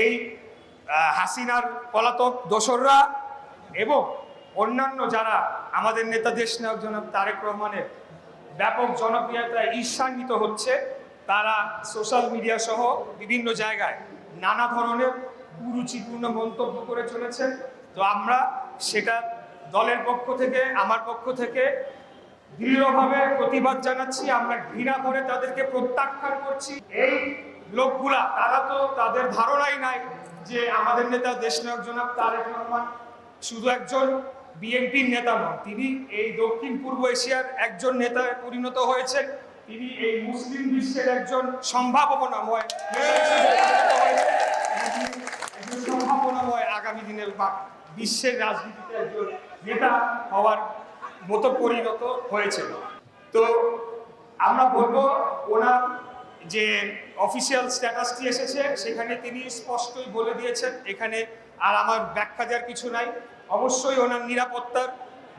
এই হাসিনার পলাতক দোসররা এবং অন্যান্য যারা আমাদের নেতা দেশনায়ক জনাব তারেক রহমানের ব্যাপক জনপ্রিয়তায় ঈর্ষান্বিত হচ্ছে, তারা সোশ্যাল মিডিয়া সহ বিভিন্ন জায়গায় নানা ধরনের কুরুচিপূর্ণ মন্তব্য করে চলেছেন। তো আমরা সেটা দলের পক্ষ থেকে, আমার পক্ষ থেকে দৃঢ়ভাবে প্রতিবাদ জানাচ্ছি। আমরা ঘৃণা করে তাদেরকে প্রত্যাখ্যান করছি। এই লোকগুলা তারা তো তাদের ধারণাই নাই যে আমাদের নেতা দেশনায়ক জনাব তারেক রহমান শুধু একজন বিএনপির নেতা নন, তিনি এই দক্ষিণ পূর্ব এশিয়ার একজন নেতায় পরিণত হয়েছেন। তিনি এই মুসলিম বিশ্বের একজন সম্ভাবনাময় আগামী দিনের বিশ্বের রাজনীতিতে একজন নেতা হওয়ার মতো পরিণত হয়েছে। তো আমরা বলবো ওনার যে অফিসিয়াল স্ট্যাটাসটি এসেছে সেখানে তিনি স্পষ্টই বলে দিয়েছেন, এখানে আর আমার ব্যাখ্যা দেওয়ার কিছু নাই। অবশ্যই ওনার নিরাপত্তার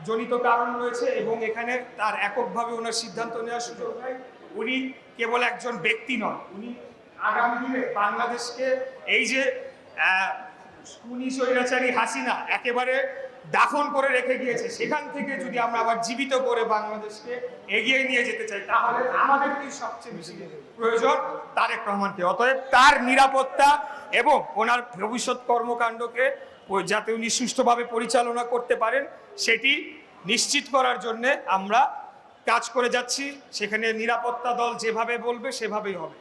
জনিত কারণ রয়েছে এবং এখানে তার এককভাবে ওনার সিদ্ধান্ত নেওয়ার সুযোগ নাই। উনি কেবল একজন ব্যক্তি নন, উনি আগামী দিনে বাংলাদেশকে এই যে খুনি স্বৈরাচারী হাসিনা একেবারে দাফন করে রেখে গিয়েছে, সেখান থেকে যদি আমরা আবার জীবিত করে বাংলাদেশকে এগিয়ে নিয়ে যেতে চাই, তাহলে আমাদেরকে সবচেয়ে বেশি প্রয়োজন তারেক রহমানকে। অতএব তার নিরাপত্তা এবং ওনার ভবিষ্যৎ কর্মকাণ্ডকে যাতে উনি সুষ্ঠুভাবে পরিচালনা করতে পারেন সেটি নিশ্চিত করার জন্য আমরা কাজ করে যাচ্ছি। সেখানে নিরাপত্তা দল যেভাবে বলবে সেভাবেই হবে।